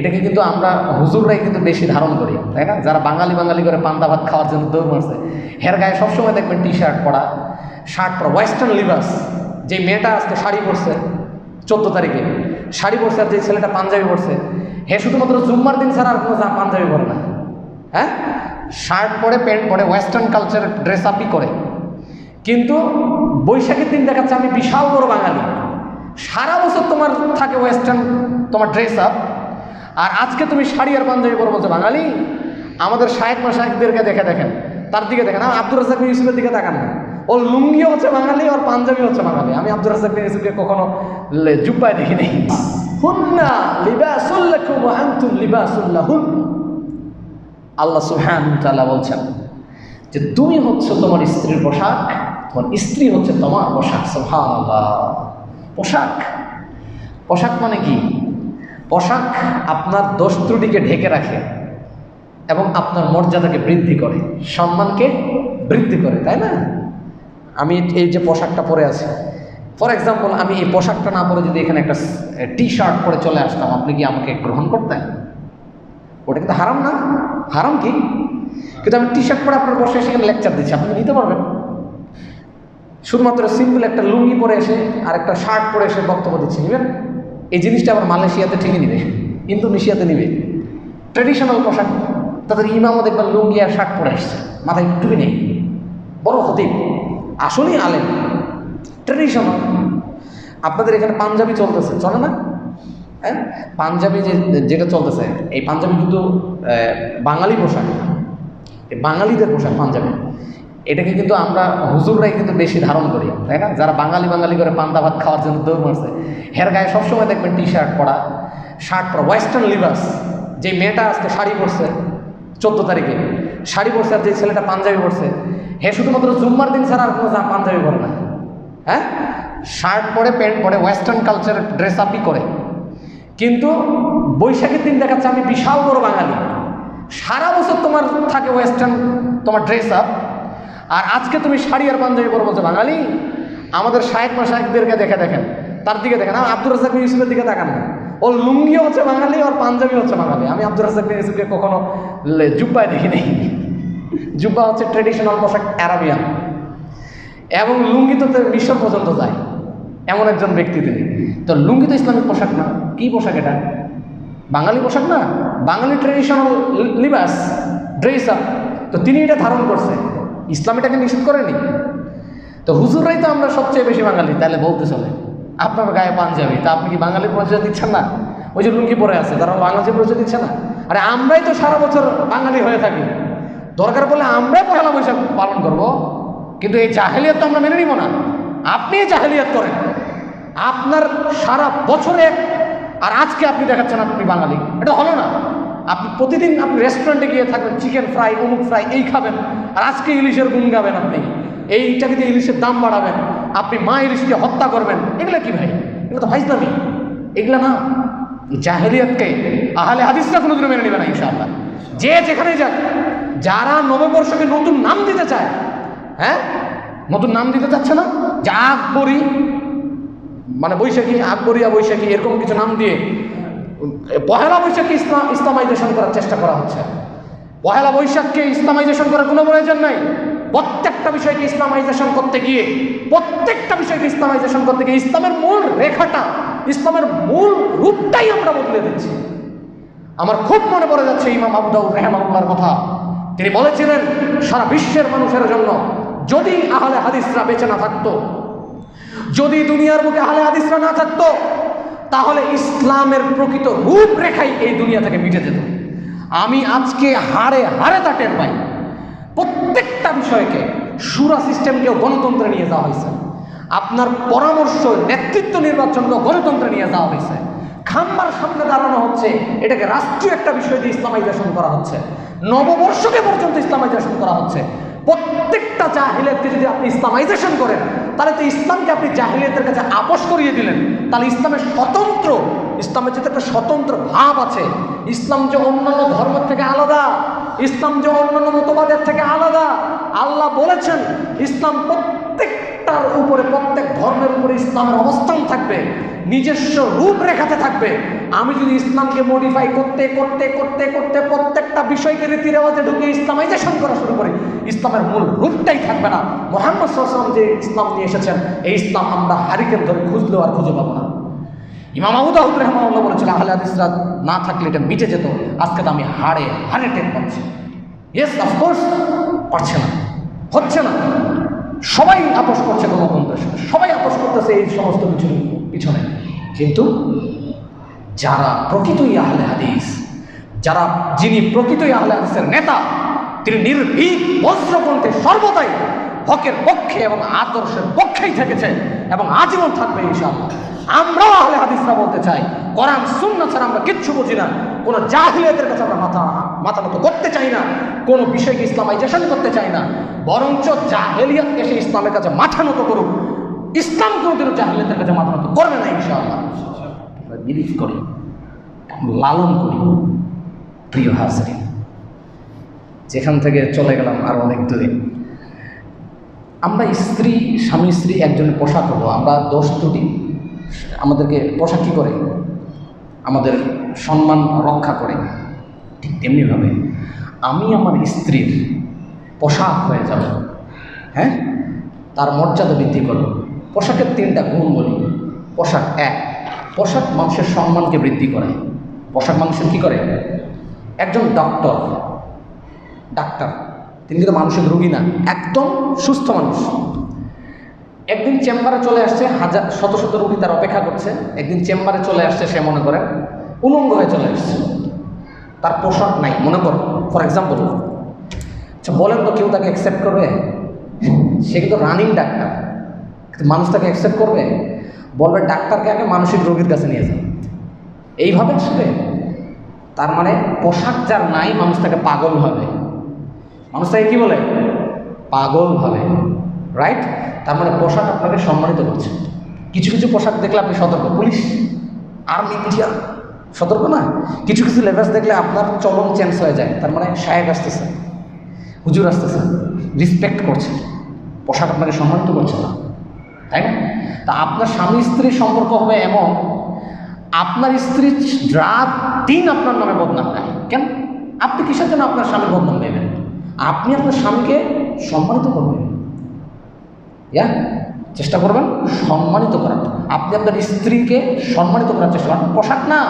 এটাকে কিন্তু আমরা হুজুররাই কিন্তু বেশি ধারণ করি, তাই না? যারা বাঙালি বাঙালি করে পান্তা ভাত খাওয়ার জন্য দৌড় মারছে, হের গায়ে সবসময় দেখবেন টি শার্ট পরা, ওয়েস্টার্ন লিবাস। যে মেয়েটা আজকে শাড়ি পরছে 14 তারিখে শাড়ি পরছে, আর যে ছেলেটা পাঞ্জাবি পরছে, হে শুধুমাত্র জুম্মার দিন ছাড়া আর কোনো পাঞ্জাবি পরে না। হ্যাঁ, শার্ট পরে, প্যান্ট পরে, ওয়েস্টার্ন কালচার ড্রেস আপই করে। কিন্তু বৈশাখের দিন দেখাচ্ছে আমি বিশাল বড় বাঙালি। সারা বছর তোমার থাকে ওয়েস্টার্ন তোমার ড্রেস আপ, আর আজকে তুমি শাড়ি আর পাঞ্জাবি পরে বলছো বাঙালি। আমাদের শায়েখ মাশায়েখদেরকে দেখেন, তার দিকে দেখেন। আব্দুর রাজ্জাক বিন ইউসুফের দিকে তাকান না, ওর লুঙ্গিও হচ্ছে বাঙালি, ওর পাঞ্জাবি হচ্ছে বাঙালি। আমি আব্দুর রাজ্জাক বিন ইউসুফকে কখনো জুব্বায় দেখি নেই। হুন্না লিবাসুল লাকুম ওয়া আনতুম লিবাসুল লাহুন। আল্লাহ সুবহানাহু ওয়া তাআলা বলছেন যে তুমি হচ্ছে তোমার স্ত্রীর পোশাক, তোমার স্ত্রী হচ্ছে তোমার পোশাক। সুবহানাল্লাহ। পোশাক, পোশাক মানে কি? পোশাক আপনার দোষ ত্রুটিকে ঢেকে রাখে এবং আপনার মর্যাদাকে বৃদ্ধি করে, সম্মানকে বৃদ্ধি করে, তাই না? আমি এই যে পোশাকটা পরে আছি, ফর এক্সাম্পল, আমি এই পোশাকটা না পরে যদি এখানে একটা টি শার্ট পরে চলে আসতাম, আপনি কি আমাকে গ্রহণ করতেন? ওটা কিন্তু হারাম না? হারাম কি? কিন্তু আমি টি শার্ট পরে আপনার বসে সেখানে লেকচার দিচ্ছি, আপনি নিতে পারবেন? শুধুমাত্র সিম্পল একটা লুঙ্গি পরে এসে আর একটা শার্ট পরে এসে বক্তব্য দিচ্ছে, নেবেন? এই জিনিসটা আবার মালয়েশিয়াতে ঠিকই নিবে, ইন্দোনেশিয়াতে নিবে। ট্রেডিশনাল পোশাক, তাদের ইমামও দেখবেন লুঙ্গি আর শার্ট পরে আসছে, মাথায় টুপি নেই, বড় খতিব, আসলেই আলেম, ট্রেডিশনাল। আপনাদের এখানে পাঞ্জাবি চলতেছে, চলে না? হ্যাঁ, পাঞ্জাবি যেটা চলতেছে, এই পাঞ্জাবি কিন্তু বাঙালি পোশাক, বাঙালিদের পোশাক পাঞ্জাবি। এটাকে কিন্তু আমরা হুজুররাই কিন্তু বেশি ধারণ করি, তাই না? যারা বাঙালি বাঙালি করে পান্তা ভাত খাওয়ার জন্য দৌড় মারছে, হের গায়ে সবসময় দেখবেন টি শার্ট পরা, ওয়েস্টার্ন লিবাস। যে মেয়েটা আজকে শাড়ি পরছে 14 তারিখে শাড়ি পরছে, আর যে ছেলেটা পাঞ্জাবি পরছে, হে শুধুমাত্র জুম্মার দিন ছাড়া আর কোনো পাঞ্জাবি পরে না। হ্যাঁ, শার্ট পরে, প্যান্ট পরে, ওয়েস্টার্ন কালচার ড্রেস আপই করে। কিন্তু বৈশাখের দিন দেখাচ্ছে আমি বিশাল বড় বাঙালি। সারা বছর তোমার থাকে ওয়েস্টার্ন তোমার ড্রেস আপ, আর আজকে তুমি শাড়ি আর পাঞ্জাবি পরে বলছো বাঙালি। আমাদের শায়েখ মাশায়েখদেরকে দেখেন, তার দিকে দেখেন। আব্দুর রাজ্জাক বিন ইউসুফের দিকে তাকান না, ওর লুঙ্গিও হচ্ছে বাঙালি, ওর পাঞ্জাবি হচ্ছে বাঙালি। আমি আব্দুর রাজ্জাক বিন ইউসুফকে কখনো জুব্বায় দেখি নেই। জুব্বা হচ্ছে ট্রেডিশনাল পোশাক, আরাবিয়ান, এবং লুঙ্গি তো মিশর পর্যন্ত যায়, এমন একজন ব্যক্তি তিনি। তো লুঙ্গি তো ইসলামিক পোশাক না। কি পোশাক এটা? বাঙালি পোশাক না, বাঙালি ট্রেডিশনাল লিবাস, ড্রেস আপ। তো তিনি এটা ধারণ করছে, ইসলাম এটাকে নিষেধ করেনি। তো হুজুররাই তো আমরা সবচেয়ে বেশি বাঙালি, তাহলে বলতে চলে। আপনার গায়ে পাঞ্জাবি, তা আপনি কি বাঙালির পরিচয় দিচ্ছেন না? ওই যে লুঙ্গি পরে আছে, তারা বাঙালির পরিচয় দিচ্ছে না? আরে আমরাই তো সারা বছর বাঙালি হয়ে থাকি, দরকার পড়লে আমরাই পহেলা বৈশাখ পালন করব। কিন্তু এই জাহেলিয়াত তো আমরা মেনে নিব না। আপনি জাহেলিয়াত করেন আপনার সারা বছরে, আর আজকে আপনি দেখাচ্ছেন আপনি বাঙালি, এটা হলো না। আপনি প্রতিদিন আপনি রেস্টুরেন্টে গিয়ে থাকবেন, চিকেন ফ্রাই, অমুক ফ্রাই এই খাবেন, আর আজকে ইলিশের গুণ গাবেন, আপনি এইটাকে দিয়ে ইলিশের দাম বাড়াবেন, আপনি মা ইলিশকে হত্যা করবেন। এগুলো কি ভাই? এগুলো তো ফাইজলামি, এগুলো না। জাহেলিয়াতকে আহলে হাদিসরা কোনোদিনও মেনে নেবে না ইনশাআল্লাহ। যে যেখানে যাক, যারা নববর্ষকে নতুন নাম দিতে চায়, হ্যাঁ, নতুন নাম দিতে চাচ্ছে না, যে আকবরী মানে বৈশাখী, আকবরিয়া বৈশাখী, এরকম কিছু নাম দিয়ে পহেলা বৈশাখকে ইসলামাইজেশন করার চেষ্টা করা হচ্ছে। পহেলা বৈশাখকে ইসলামাইজেশন করার কোনো প্রয়োজন নাই। প্রত্যেকটা বিষয়কে ইসলামাইজেশন করতে গিয়ে, ইসলামের মূল রেখাটা, ইসলামের মূল রূপটাই আমরা বদলে দিচ্ছি। আমার খুব মনে পড়ে যাচ্ছে ইমাম আবু দাউদ রাহিমাহুল্লাহর কথা। তিনি বলেছিলেন, সারা বিশ্বের মানুষের জন্য যদি আহলে হাদিসরা বেঁচে না থাকতো, যদি দুনিয়ার বুকে আহলে হাদিসরা না থাকতো, তাহলে ইসলামের প্রকৃত রূপরেখাই এই দুনিয়া থেকে মিটে যেত। আমি আজকে হাড়ে হাড়ে তা টের পাই। প্রত্যেকটা বিষয়কে, শুরা সিস্টেমকেও গণতন্ত্রে নিয়ে যাওয়া হয়েছে, আপনার পরামর্শ নেতৃত্ব নির্বাচনকেও গণতন্ত্রে নিয়ে যাওয়া হয়েছে। খাম্বার সামনে দাঁড়ানো হচ্ছে, এটাকে রাষ্ট্রীয় একটা বিষয় দিয়ে ইসলামাইজেশন করা হচ্ছে। নববর্ষকে পর্যন্ত ইসলামাইজেশন করা হচ্ছে। প্রত্যেকটা জাহিলিয়াতকে যদি আপনি ইসলামাইজেশন করেন, তাহলে তো ইসলামকে আপনি জাহিলিয়াতের কাছে আপোষ করিয়ে দিলেন। তাহলে ইসলামের যে একটা স্বতন্ত্র ভাব আছে, ইসলাম যে অন্যান্য ধর্মের থেকে আলাদা, ইসলাম যে অন্যান্য মতবাদের থেকে আলাদা। আল্লাহ বলেছেন ইসলাম প্রত্যেকটার উপরে, প্রত্যেক ধর্মের উপরে ইসলামের অবস্থান থাকবে। নিজস্ব রূপরেখাতে থাকবে। আমি যদি ইসলামকে মডিফাই করতে করতে করতে করতে প্রত্যেকটা বিষয়কে রীতি রেওয়াজে ঢুকে ইসলামাইজেশন করা শুরু করি, ইসলামের মূল রূপটাই থাকবে না। মুহাম্মদ সাল্লাল্লাহু আলাইহি ওয়াসাল্লাম যে ইসলাম নিয়ে এসেছেন, এই ইসলাম আমরা হারিকেন ধরে খুঁজলেও আর খুঁজে পাবো না। ইমাম আবু দাউদ রাহিমাহুল্লাহ বলেছিলেন, আহলে হাদিসরা না থাকলে এটা মিটে যেত। আজকে তো আমি হাড়ে হাড়ে টের পাচ্ছি। ইয়েস, অফকোর্স পারছে না, হচ্ছে না। সবাই আপোষ করছে গণতন্ত্রের সাথে, সবাই আপোষ করতেছে এই সমস্ত কিছুর পিছনে। কিন্তু যারা প্রকৃতই আহলে হাদিস, যিনি প্রকৃতই আহলে হাদিসের নেতা, তিনি নির্ভীক বজ্রকণ্ঠে সর্বদাই হকের পক্ষে এবং আদর্শের পক্ষেই থেকেছে এবং আজীবন থাকবে ইনশাআল্লাহ। আমরাও আহলে হাদিসরা বলতে চাই, কোরআন সুন্নাহ ছাড়া আমরা কিচ্ছু বুঝি না। কোনো জাহিলিয়াতের কাছে আমরা মাথা নত করতে চাই না, কোনো বিষয়কে ইসলামাইজেশন করতে চাই না। বরঞ্চ জাহিলিয়াত এসে ইসলামের কাছে মাথা নত করুক, ইসলাম কোনোদিনও জাহিলিয়াতের কাছে মাথা নত করবে না ইনশাআল্লাহ। আমরা বিলিভ করি, লালন করি। প্রিয় হাজরিন, যেখান থেকে চলে গেলাম আর অনেক দূরে। আমরা স্বামী স্ত্রী একজনের পোশাক হবো, আমরা দোষ ত্রুটি, আমাদেরকে পোশাক কী করে? আমাদের সম্মান রক্ষা করে। ঠিক তেমনিভাবে আমি আমার স্ত্রীর পোশাক হয়ে যাব, হ্যাঁ, তার মর্যাদা বৃদ্ধি করব। পোশাকের 3টা গুণ বলি। পোশাক, পোশাক মানুষের সম্মানকে বৃদ্ধি করে। পোশাক মানুষের কী করে? একজন ডাক্তার তিনি কিন্তু মানসিক রোগী না, একদম সুস্থ মানুষ। একদিন চেম্বারে চলে আসছে, শত শত রোগী তার অপেক্ষা করছে। একদিন চেম্বারে চলে আসছে, সে মনে করেন উলঙ্গ হয়ে চলে আসছে, তার পোশাক নাই। মনে করো ফর এক্সাম্পল, আচ্ছা বলেন তো কেউ তাকে অ্যাকসেপ্ট করবে? সে কিন্তু রানিং ডাক্তার, কিন্তু মানুষ তাকে অ্যাকসেপ্ট করবে? বলবে ডাক্তারকে আগে মানসিক রোগীর কাছে নিয়ে যান। এইভাবে আসবে। তার মানে পোশাক যার নাই, মানুষ তাকে পাগল ভাবে। মানুষ তাকে কী বলে? পাগল ভাবে, রাইট? তার মানে পোশাক আপনাকে সম্মানিত করছে। কিছু কিছু পোশাক দেখলে আপনি সতর্ক, পুলিশ, আর্মি, মিডিয়া, সতর্ক না? কিছু কিছু লেবাস দেখলে আপনার চলন চেঞ্জ হয়ে যায়। তার মানে সাহেব আসতেছে, হুজুর আসতেছে, রেসপেক্ট করছে। পোশাক আপনাকে সম্মানিত করছে না, তাই না? তা আপনার স্বামী স্ত্রীর সম্পর্ক হবে এমন, আপনার স্ত্রী রাত দিন আপনার নামে বদনাম গায়। কেন? আপনি কিসের জন্য আপনার স্বামীর বদনাম নেবেন? আপনি আপনার স্বামীকে সম্মানিত করবেন, চেষ্টা করবেন সম্মানিত করার। আপনি আপনার স্ত্রীকে সম্মানিত করার চেষ্টা করেন, পোশাক না।